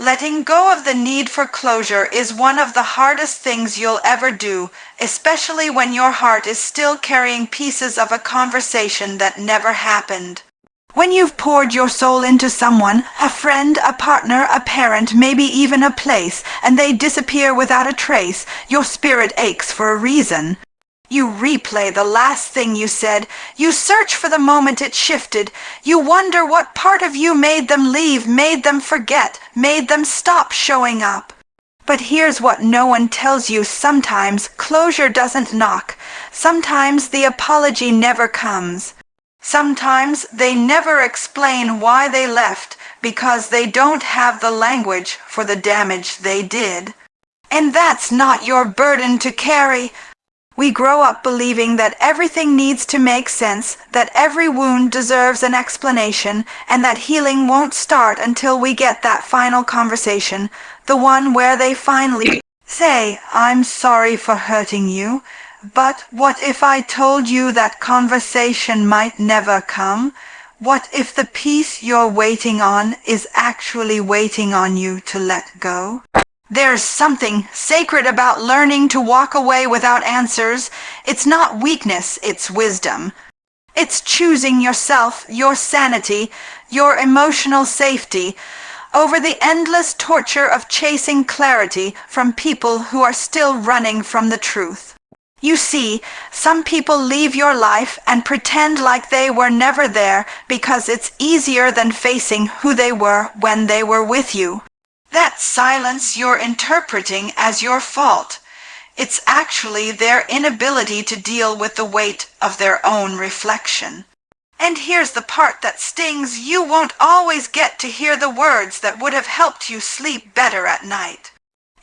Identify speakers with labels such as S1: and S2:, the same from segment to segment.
S1: Letting go of the need for closure is one of the hardest things you'll ever do, especially when your heart is still carrying pieces of a conversation that never happened. When you've poured your soul into someone, a friend, a partner, a parent, maybe even a place, and they disappear without a trace, your spirit aches for a reason. You replay the last thing you said. You search for the moment it shifted. You wonder what part of you made them leave, made them forget, made them stop showing up. But here's what no one tells you. Sometimes closure doesn't knock. Sometimes the apology never comes. Sometimes they never explain why they left because they don't have the language for the damage they did. And that's not your burden to carry. We grow up believing that everything needs to make sense, that every wound deserves an explanation, and that healing won't start until we get that final conversation, the one where they finally say, "I'm sorry for hurting you, but what if I told you that conversation might never come? What if the peace you're waiting on is actually waiting on you to let go?" There's something sacred about learning to walk away without answers. It's not weakness, it's wisdom. It's choosing yourself, your sanity, your emotional safety, over the endless torture of chasing clarity from people who are still running from the truth. You see, some people leave your life and pretend like they were never there because it's easier than facing who they were when they were with you. That silence you're interpreting as your fault. It's actually their inability to deal with the weight of their own reflection. And here's the part that stings. You won't always get to hear the words that would have helped you sleep better at night.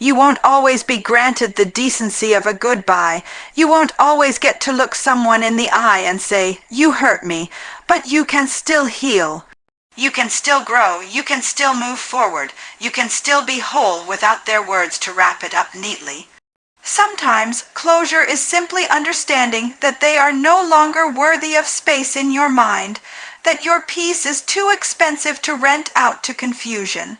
S1: You won't always be granted the decency of a goodbye. You won't always get to look someone in the eye and say, "You hurt me," but you can still heal. You can still grow, you can still move forward, you can still be whole without their words to wrap it up neatly. Sometimes closure is simply understanding that they are no longer worthy of space in your mind, that your peace is too expensive to rent out to confusion.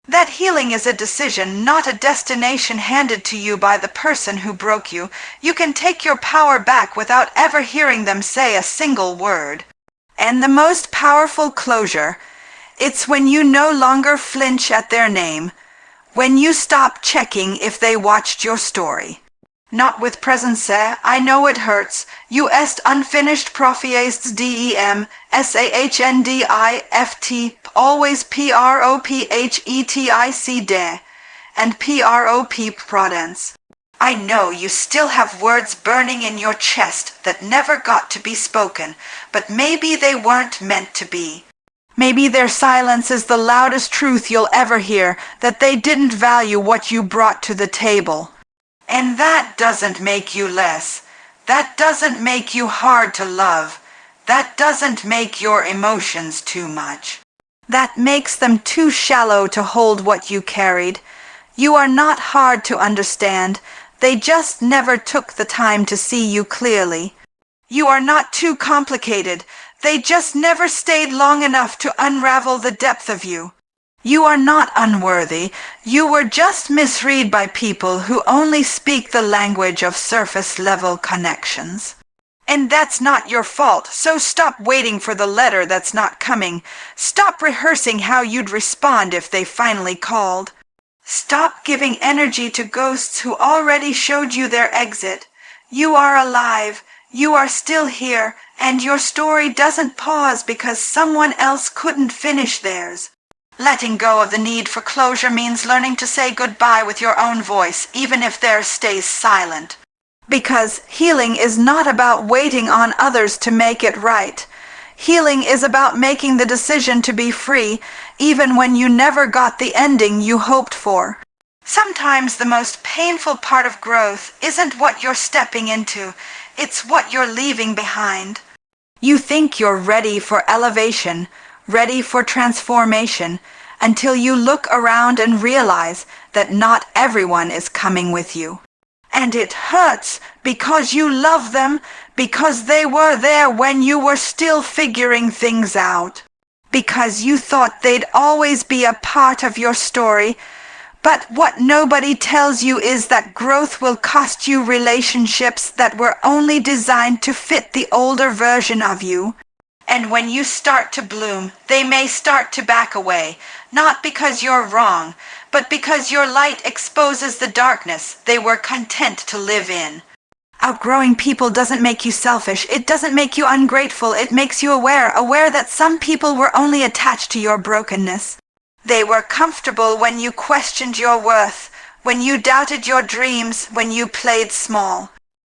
S1: That healing is a decision, not a destination handed to you by the person who broke you. You can take your power back without ever hearing them say a single word. And the most powerful closure, it's when you no longer flinch at their name, when you stop checking if they watched your story. Not with presence, I know it hurts. You est unfinished profiest dem, sahndIft, always prophetic de, and prop prudence. I know you still have words burning in your chest that never got to be spoken, but maybe they weren't meant to be. Maybe their silence is the loudest truth you'll ever hear, that they didn't value what you brought to the table. And that doesn't make you less. That doesn't make you hard to love. That doesn't make your emotions too much. That makes them too shallow to hold what you carried. You are not hard to understand. They just never took the time to see you clearly. You are not too complicated. They just never stayed long enough to unravel the depth of you. You are not unworthy. You were just misread by people who only speak the language of surface-level connections. And that's not your fault, so stop waiting for the letter that's not coming. Stop rehearsing how you'd respond if they finally called. Stop giving energy to ghosts who already showed you their exit. You are alive. You are still here, and your story doesn't pause because someone else couldn't finish theirs. Letting go of the need for closure means learning to say goodbye with your own voice, even if theirs stays silent. Because healing is not about waiting on others to make it right. Healing is about making the decision to be free, even when you never got the ending you hoped for. Sometimes the most painful part of growth isn't what you're stepping into, it's what you're leaving behind. You think you're ready for elevation, ready for transformation, until you look around and realize that not everyone is coming with you. And it hurts because you love them, because they were there when you were still figuring things out. because you thought they'd always be a part of your story. But what nobody tells you is that growth will cost you relationships that were only designed to fit the older version of you. And when you start to bloom, they may start to back away, not because you're wrong, but because your light exposes the darkness they were content to live in. Outgrowing people doesn't make you selfish. It doesn't make you ungrateful. It makes you aware that some people were only attached to your brokenness. They were comfortable when you questioned your worth, when you doubted your dreams, when you played small.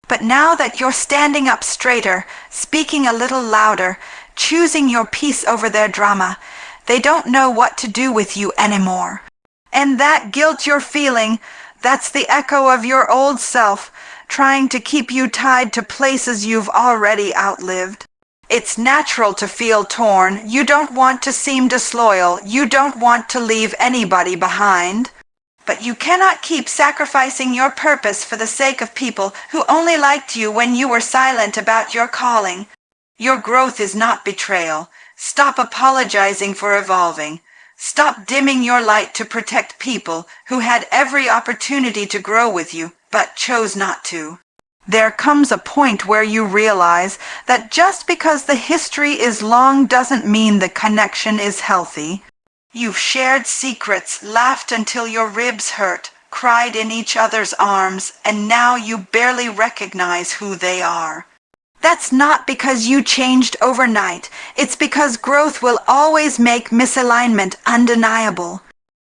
S1: But now that you're standing up straighter, speaking a little louder, choosing your peace over their drama, they don't know what to do with you anymore. And that guilt you're feeling, that's the echo of your old self, trying to keep you tied to places you've already outlived. It's natural to feel torn. You don't want to seem disloyal. You don't want to leave anybody behind. But you cannot keep sacrificing your purpose for the sake of people who only liked you when you were silent about your calling. Your growth is not betrayal. Stop apologizing for evolving. Stop dimming your light to protect people who had every opportunity to grow with you, but chose not to. There comes a point where you realize that just because the history is long doesn't mean the connection is healthy. You've shared secrets, laughed until your ribs hurt, cried in each other's arms, and now you barely recognize who they are. That's not because you changed overnight. It's because growth will always make misalignment undeniable.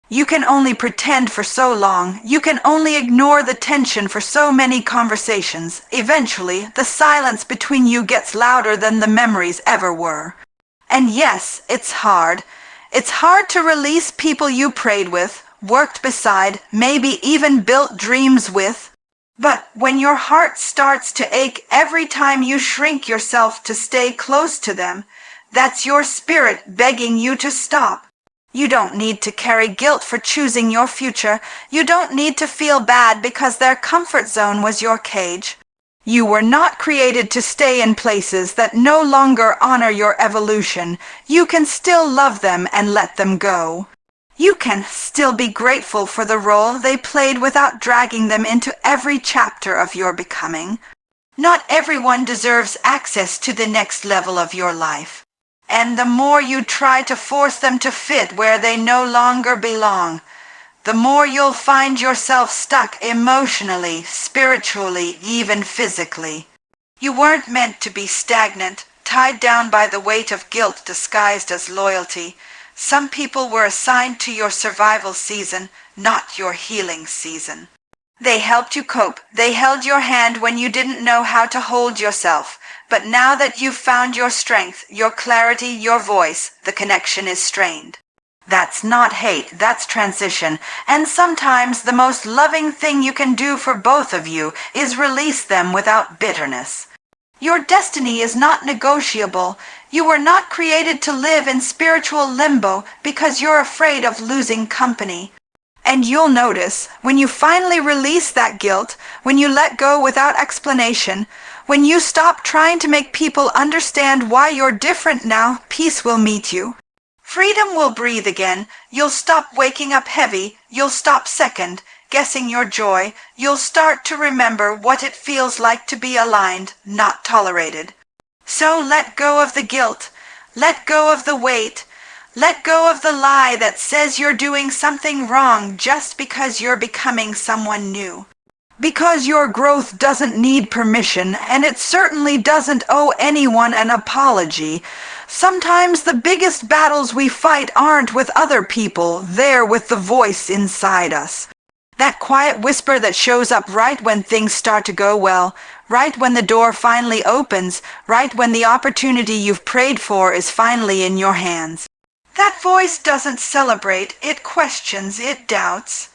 S1: You can only pretend for so long. You can only ignore the tension for so many conversations. Eventually, the silence between you gets louder than the memories ever were. And yes, it's hard. It's hard to release people you prayed with, worked beside, maybe even built dreams with. But when your heart starts to ache every time you shrink yourself to stay close to them, that's your spirit begging you to stop. You don't need to carry guilt for choosing your future. You don't need to feel bad because their comfort zone was your cage. You were not created to stay in places that no longer honor your evolution. You can still love them and let them go. You can still be grateful for the role they played without dragging them into every chapter of your becoming. Not everyone deserves access to the next level of your life. And the more you try to force them to fit where they no longer belong, the more you'll find yourself stuck emotionally, spiritually, even physically. You weren't meant to be stagnant, tied down by the weight of guilt disguised as loyalty. Some people were assigned to your survival season, not your healing season. They helped you cope. They held your hand when you didn't know how to hold yourself. But now that you've found your strength, your clarity, your voice, the connection is strained. That's not hate, that's transition. And sometimes the most loving thing you can do for both of you is release them without bitterness. Your destiny is not negotiable. You were not created to live in spiritual limbo because you're afraid of losing company. And you'll notice, when you finally release that guilt, when you let go without explanation, when you stop trying to make people understand why you're different now, peace will meet you. Freedom will breathe again. You'll stop waking up heavy. You'll stop second guessing your joy. You'll start to remember what it feels like to be aligned, not tolerated. So let go of the guilt. Let go of the weight. Let go of the lie that says you're doing something wrong just because you're becoming someone new. Because your growth doesn't need permission, and it certainly doesn't owe anyone an apology. Sometimes the biggest battles we fight aren't with other people, they're with the voice inside us. That quiet whisper that shows up right when things start to go well, right when the door finally opens, right when the opportunity you've prayed for is finally in your hands. That voice doesn't celebrate, it questions, it doubts.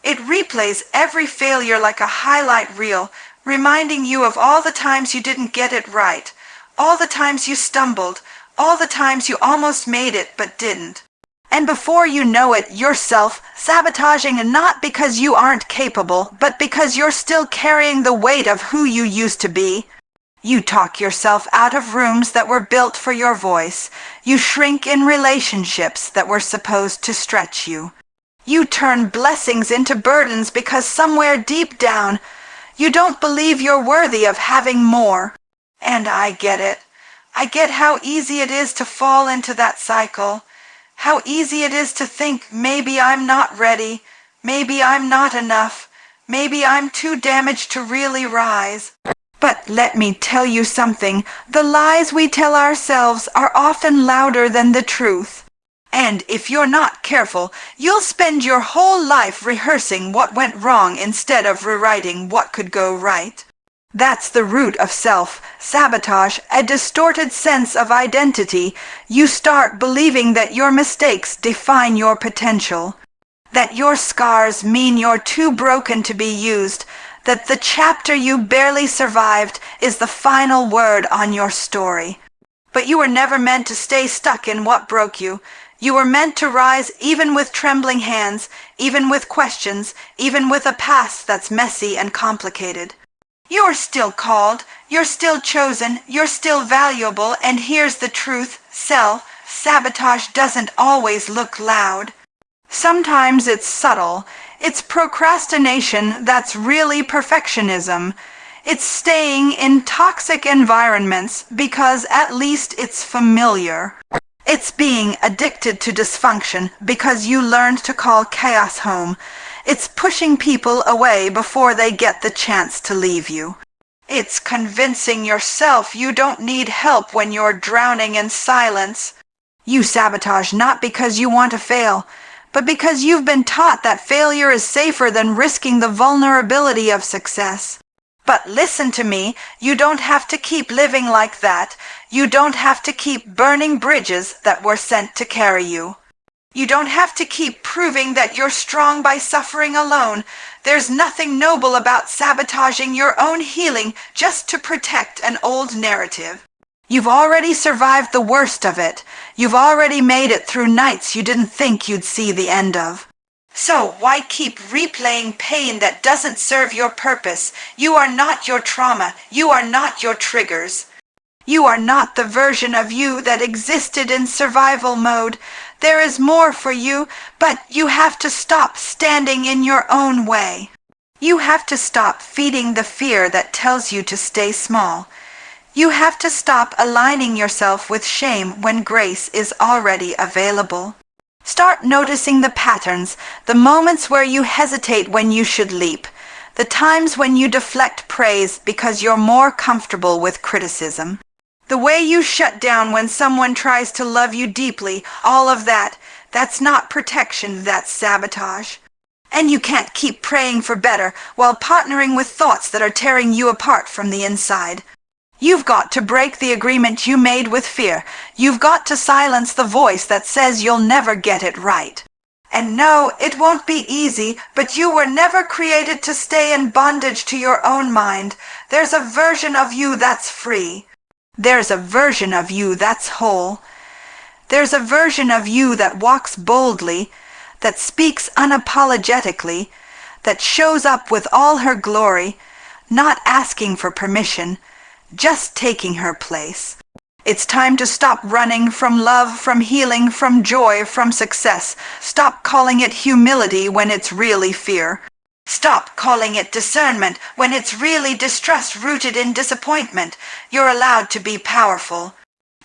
S1: It replays every failure like a highlight reel, reminding you of all the times you didn't get it right, all the times you stumbled, all the times you almost made it but didn't. And before you know it, you're self-sabotaging, not because you aren't capable, but because you're still carrying the weight of who you used to be. You talk yourself out of rooms that were built for your voice. You shrink in relationships that were supposed to stretch you. You turn blessings into burdens because somewhere deep down, you don't believe you're worthy of having more. And I get it. I get how easy it is to fall into that cycle. How easy it is to think maybe I'm not ready, maybe I'm not enough, maybe I'm too damaged to really rise. But let me tell you something, the lies we tell ourselves are often louder than the truth. And if you're not careful, you'll spend your whole life rehearsing what went wrong instead of rewriting what could go right. That's the root of self-sabotage, a distorted sense of identity. You start believing that your mistakes define your potential, that your scars mean you're too broken to be used, that the chapter you barely survived is the final word on your story. But you were never meant to stay stuck in what broke you. You were meant to rise even with trembling hands, even with questions, even with a past that's messy and complicated. You're still called, you're still chosen, you're still valuable, and here's the truth, self-sabotage doesn't always look loud. Sometimes it's subtle. It's procrastination that's really perfectionism. It's staying in toxic environments because at least it's familiar. It's being addicted to dysfunction because you learned to call chaos home. It's pushing people away before they get the chance to leave you. It's convincing yourself you don't need help when you're drowning in silence. You sabotage not because you want to fail, but because you've been taught that failure is safer than risking the vulnerability of success. But listen to me, you don't have to keep living like that. You don't have to keep burning bridges that were sent to carry you. You don't have to keep proving that you're strong by suffering alone. There's nothing noble about sabotaging your own healing just to protect an old narrative. You've already survived the worst of it. You've already made it through nights you didn't think you'd see the end of. So why keep replaying pain that doesn't serve your purpose? You are not your trauma. You are not your triggers. You are not the version of you that existed in survival mode. There is more for you, but you have to stop standing in your own way. You have to stop feeding the fear that tells you to stay small. You have to stop aligning yourself with shame when grace is already available. Start noticing the patterns, the moments where you hesitate when you should leap, the times when you deflect praise because you're more comfortable with criticism. The way you shut down when someone tries to love you deeply, all of that, that's not protection, that's sabotage. And you can't keep praying for better while partnering with thoughts that are tearing you apart from the inside. You've got to break the agreement you made with fear. You've got to silence the voice that says you'll never get it right. And no, it won't be easy, but you were never created to stay in bondage to your own mind. There's a version of you that's free. There's a version of you that's whole. There's a version of you that walks boldly, that speaks unapologetically, that shows up with all her glory, not asking for permission, just taking her place. It's time to stop running from love, from healing, from joy, from success. Stop calling it humility when it's really fear. Stop calling it discernment when it's really distrust rooted in disappointment. You're allowed to be powerful.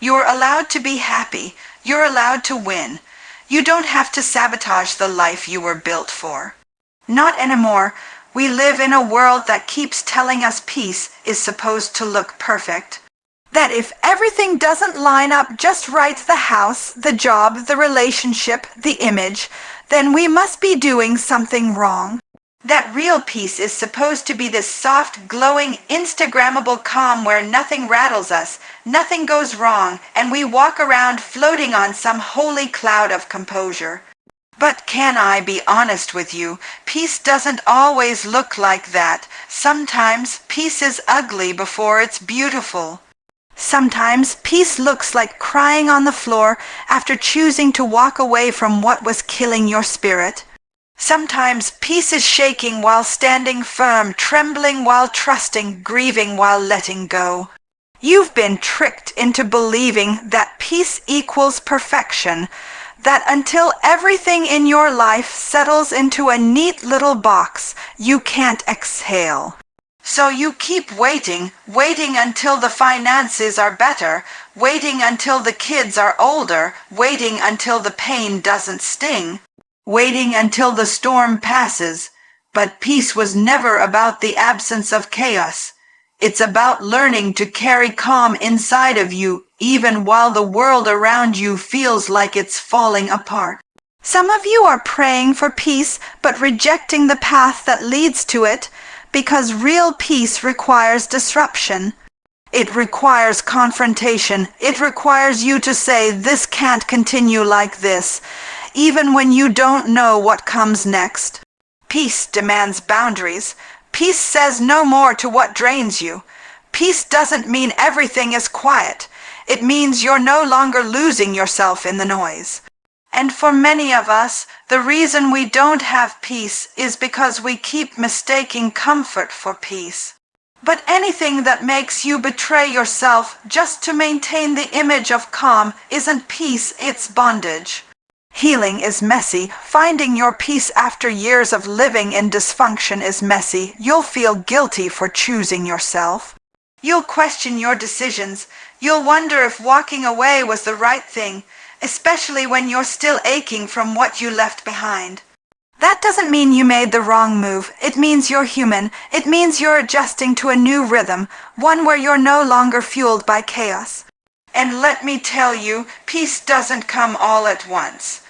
S1: You're allowed to be happy. You're allowed to win. You don't have to sabotage the life you were built for. Not anymore. We live in a world that keeps telling us peace is supposed to look perfect. That if everything doesn't line up just right, the house, the job, the relationship, the image, then we must be doing something wrong. That real peace is supposed to be this soft, glowing, Instagrammable calm where nothing rattles us, nothing goes wrong, and we walk around floating on some holy cloud of composure. But can I be honest with you? Peace doesn't always look like that. Sometimes peace is ugly before it's beautiful. Sometimes peace looks like crying on the floor after choosing to walk away from what was killing your spirit. Sometimes peace is shaking while standing firm, trembling while trusting, grieving while letting go. You've been tricked into believing that peace equals perfection, that until everything in your life settles into a neat little box, you can't exhale. So you keep waiting, waiting until the finances are better, waiting until the kids are older, waiting until the pain doesn't sting, waiting until the storm passes. But peace was never about the absence of chaos. It's about learning to carry calm inside of you, even while the world around you feels like it's falling apart. Some of you are praying for peace, but rejecting the path that leads to it, because real peace requires disruption. It requires confrontation. It requires you to say, this can't continue like this, even when you don't know what comes next. Peace demands boundaries. Peace says no more to what drains you. Peace doesn't mean everything is quiet. It means you're no longer losing yourself in the noise. And for many of us, the reason we don't have peace is because we keep mistaking comfort for peace. But anything that makes you betray yourself just to maintain the image of calm isn't peace, it's bondage. Healing is messy. Finding your peace after years of living in dysfunction is messy. You'll feel guilty for choosing yourself. You'll question your decisions. You'll wonder if walking away was the right thing, especially when you're still aching from what you left behind. That doesn't mean you made the wrong move. It means you're human. It means you're adjusting to a new rhythm, one where you're no longer fueled by chaos. And let me tell you, peace doesn't come all at once.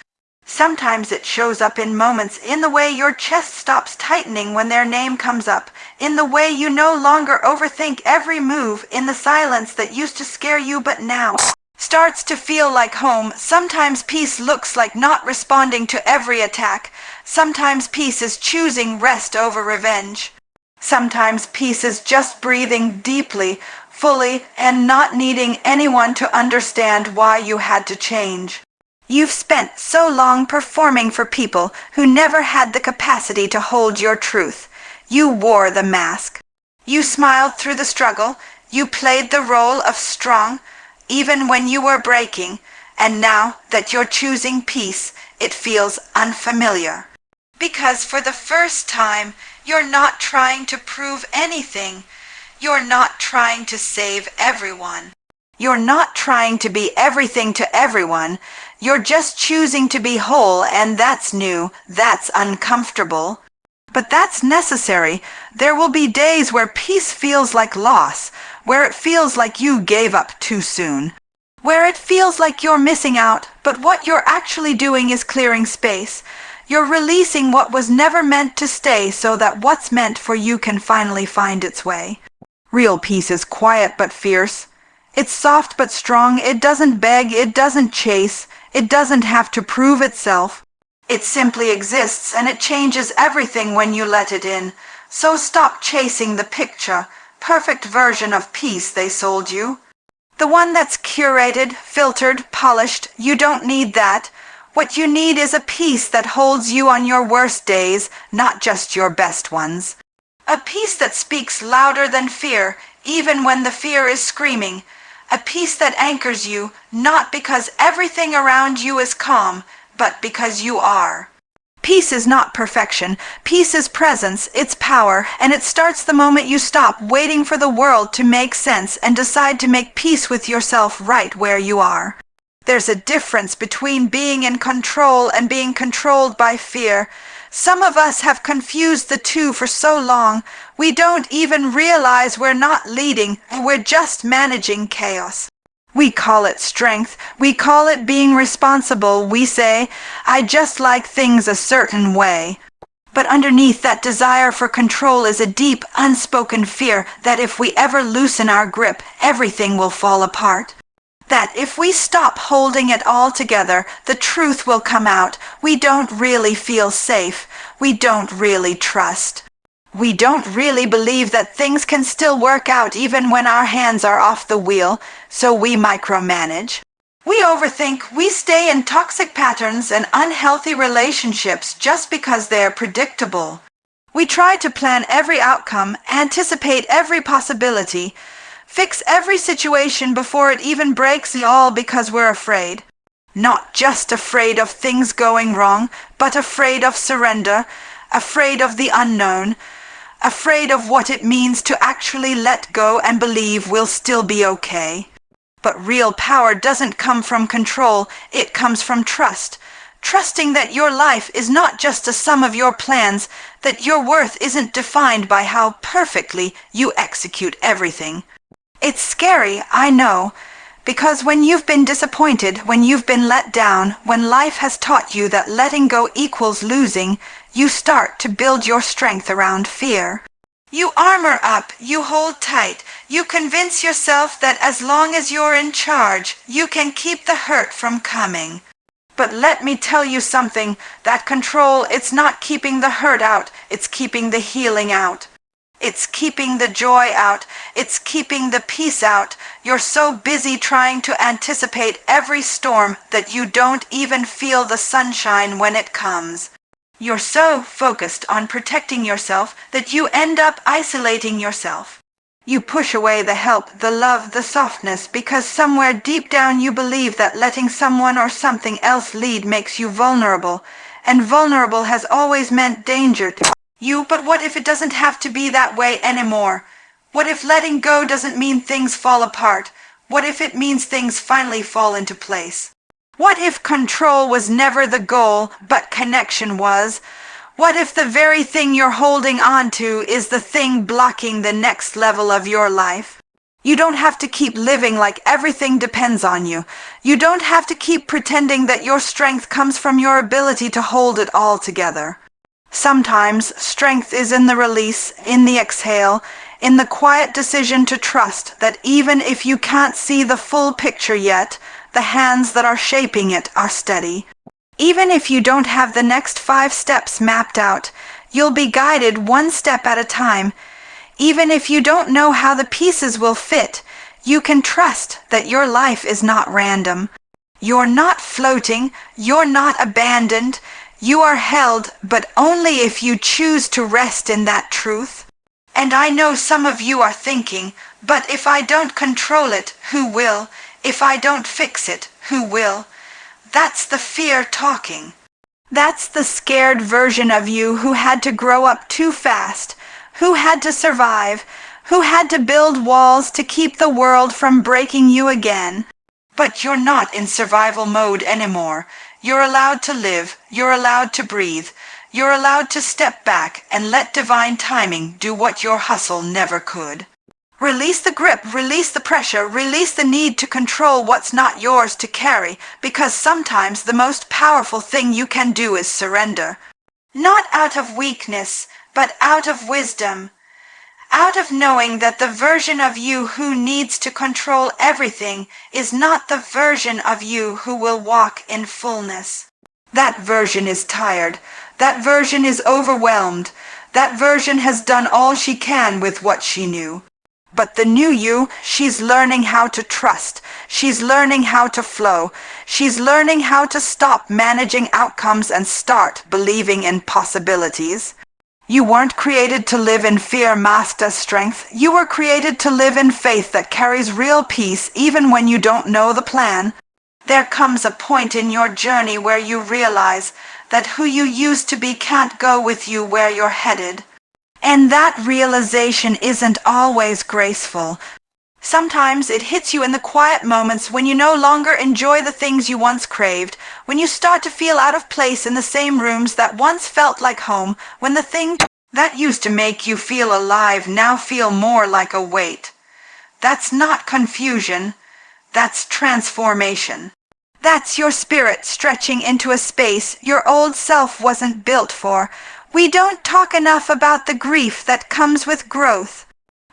S1: Sometimes it shows up in moments, in the way your chest stops tightening when their name comes up, in the way you no longer overthink every move, in the silence that used to scare you but now starts to feel like home. Sometimes peace looks like not responding to every attack. Sometimes peace is choosing rest over revenge. Sometimes peace is just breathing deeply, fully, and not needing anyone to understand why you had to change. You've spent so long performing for people who never had the capacity to hold your truth. You wore the mask. You smiled through the struggle. You played the role of strong, even when you were breaking. And now that you're choosing peace, it feels unfamiliar. Because for the first time, you're not trying to prove anything. You're not trying to save everyone. You're not trying to be everything to everyone. You're just choosing to be whole, and that's new. That's uncomfortable. But that's necessary. There will be days where peace feels like loss, where it feels like you gave up too soon, where it feels like you're missing out, but what you're actually doing is clearing space. You're releasing what was never meant to stay so that what's meant for you can finally find its way. Real peace is quiet but fierce. It's soft but strong. It doesn't beg. It doesn't chase. It doesn't have to prove itself. It simply exists, and it changes everything when you let it in. So stop chasing the perfect version of peace they sold you. The one that's curated, filtered, polished. You don't need that. What you need is a peace that holds you on your worst days, not just your best ones. A peace that speaks louder than fear, even when the fear is screaming. A peace that anchors you, not because everything around you is calm, but because you are. Peace is not perfection. Peace is presence, it's power, and it starts the moment you stop waiting for the world to make sense and decide to make peace with yourself right where you are. There's a difference between being in control and being controlled by fear. Some of us have confused the two for so long, we don't even realize we're not leading, we're just managing chaos. We call it strength. We call it being responsible. We say, I just like things a certain way. But underneath that desire for control is a deep, unspoken fear that if we ever loosen our grip, everything will fall apart. That if we stop holding it all together, the truth will come out. We don't really feel safe. We don't really trust. We don't really believe that things can still work out even when our hands are off the wheel, so we micromanage. We overthink. We stay in toxic patterns and unhealthy relationships just because they're predictable. We try to plan every outcome, anticipate every possibility, Fix every situation before it even breaks, all because we're afraid. Not just afraid of things going wrong, but afraid of surrender, afraid of the unknown, afraid of what it means to actually let go and believe we'll still be okay. But real power doesn't come from control, it comes from trust. Trusting that your life is not just a sum of your plans, that your worth isn't defined by how perfectly you execute everything. It's scary, I know, because when you've been disappointed, when you've been let down, when life has taught you that letting go equals losing, you start to build your strength around fear. You armor up, you hold tight, you convince yourself that as long as you're in charge, you can keep the hurt from coming. But let me tell you something, that control, it's not keeping the hurt out, it's keeping the healing out. It's keeping the joy out, it's keeping the peace out. You're so busy trying to anticipate every storm that you don't even feel the sunshine when it comes. You're so focused on protecting yourself that you end up isolating yourself. You push away the help, the love, the softness, because somewhere deep down you believe that letting someone or something else lead makes you vulnerable, and vulnerable has always meant danger to you. But what if it doesn't have to be that way anymore? What if letting go doesn't mean things fall apart? What if it means things finally fall into place? What if control was never the goal, but connection was? What if the very thing you're holding on to is the thing blocking the next level of your life? You don't have to keep living like everything depends on you. You don't have to keep pretending that your strength comes from your ability to hold it all together. Sometimes strength is in the release, in the exhale, in the quiet decision to trust that even if you can't see the full picture yet, the hands that are shaping it are steady. Even if you don't have the next 5 steps mapped out, you'll be guided one step at a time. Even if you don't know how the pieces will fit, you can trust that your life is not random. You're not floating, you're not abandoned, you are held, but only if you choose to rest in that truth. And I know some of you are thinking, but if I don't control it, who will? If I don't fix it, who will? That's the fear talking. That's the scared version of you who had to grow up too fast, who had to survive, who had to build walls to keep the world from breaking you again. But you're not in survival mode anymore. You're allowed to live, you're allowed to breathe, you're allowed to step back and let divine timing do what your hustle never could. Release the grip, release the pressure, release the need to control what's not yours to carry, because sometimes the most powerful thing you can do is surrender. Not out of weakness, but out of wisdom. Out of knowing that the version of you who needs to control everything is not the version of you who will walk in fullness. That version is tired. That version is overwhelmed. That version has done all she can with what she knew. But the new you, she's learning how to trust. She's learning how to flow. She's learning how to stop managing outcomes and start believing in possibilities. You weren't created to live in fear masked as strength. You were created to live in faith that carries real peace even when you don't know the plan. There comes a point in your journey where you realize that who you used to be can't go with you where you're headed. And that realization isn't always graceful. Sometimes it hits you in the quiet moments when you no longer enjoy the things you once craved, when you start to feel out of place in the same rooms that once felt like home, when the thing that used to make you feel alive now feel more like a weight. That's not confusion, that's transformation. That's your spirit stretching into a space your old self wasn't built for. We don't talk enough about the grief that comes with growth.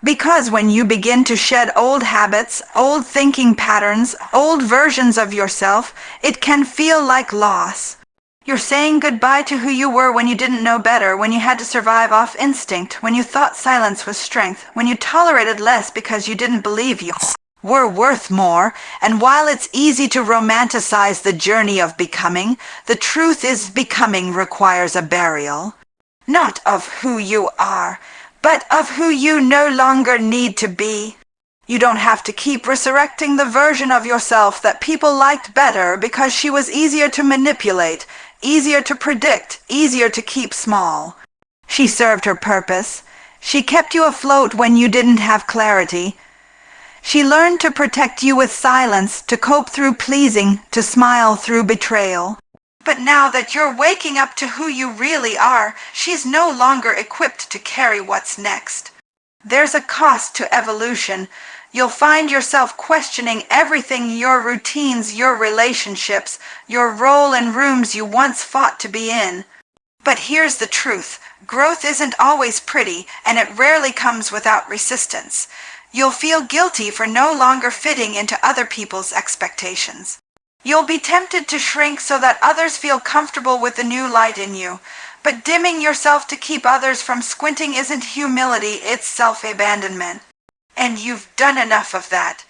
S1: Because when you begin to shed old habits, old thinking patterns, old versions of yourself, it can feel like loss. You're saying goodbye to who you were when you didn't know better, when you had to survive off instinct, when you thought silence was strength, when you tolerated less because you didn't believe you were worth more. And while it's easy to romanticize the journey of becoming, the truth is becoming requires a burial. Not of who you are, but of who you no longer need to be. You don't have to keep resurrecting the version of yourself that people liked better because she was easier to manipulate, easier to predict, easier to keep small. She served her purpose. She kept you afloat when you didn't have clarity. She learned to protect you with silence, to cope through pleasing, to smile through betrayal. But now that you're waking up to who you really are, she's no longer equipped to carry what's next. There's a cost to evolution. You'll find yourself questioning everything, your routines, your relationships, your role in rooms you once fought to be in. But here's the truth. Growth isn't always pretty, and it rarely comes without resistance. You'll feel guilty for no longer fitting into other people's expectations. You'll be tempted to shrink so that others feel comfortable with the new light in you. But dimming yourself to keep others from squinting isn't humility, it's self-abandonment. And you've done enough of that.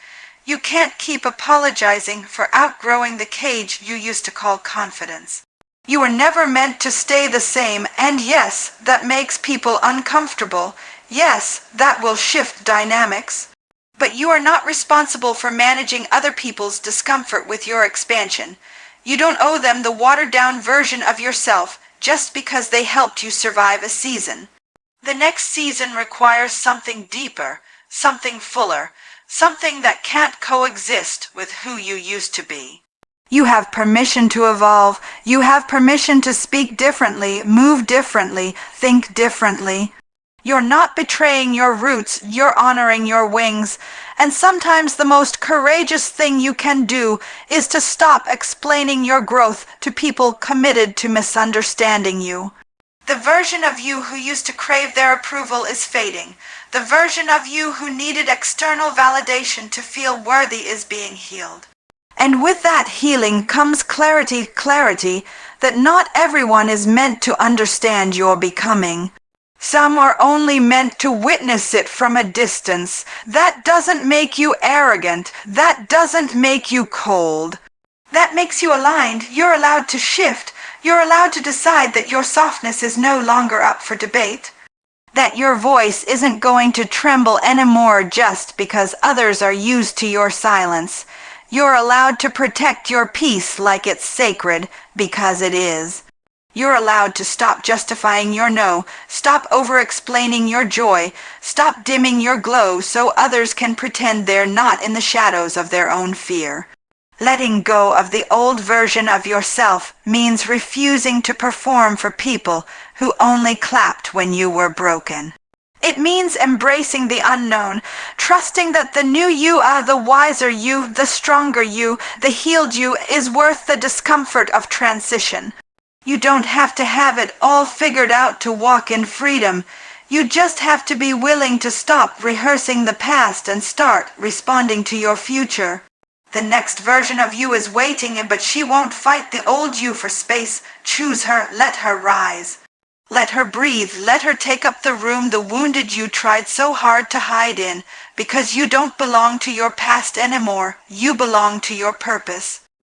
S1: You can't keep apologizing for outgrowing the cage you used to call confidence. You were never meant to stay the same, and yes, that makes people uncomfortable. Yes, that will shift dynamics. But you are not responsible for managing other people's discomfort with your expansion. You don't owe them the watered-down version of yourself just because they helped you survive a season. The next season requires something deeper, something fuller, something that can't coexist with who you used to be. You have permission to evolve. You have permission to speak differently, move differently, think differently. You're not betraying your roots, you're honoring your wings. And sometimes the most courageous thing you can do is to stop explaining your growth to people committed to misunderstanding you. The version of you who used to crave their approval is fading. The version of you who needed external validation to feel worthy is being healed. And with that healing comes clarity that not everyone is meant to understand your becoming. Some are only meant to witness it from a distance. That doesn't make you arrogant. That doesn't make you cold. That makes you aligned. You're allowed to shift. You're allowed to decide that your softness is no longer up for debate. That your voice isn't going to tremble anymore just because others are used to your silence. You're allowed to protect your peace like it's sacred, because it is. You're allowed to stop justifying your no, stop over-explaining your joy, stop dimming your glow so others can pretend they're not in the shadows of their own fear. Letting go of the old version of yourself means refusing to perform for people who only clapped when you were broken. It means embracing the unknown, trusting that the new you, the wiser you, the stronger you, the healed you is worth the discomfort of transition. You don't have to have it all figured out to walk in freedom. You just have to be willing to stop rehearsing the past and start responding to your future. The next version of you is waiting, but she won't fight the old you for space. Choose her, let her rise. Let her breathe, let her take up the room the wounded you tried so hard to hide in, because you don't belong to your past anymore. You belong to your purpose.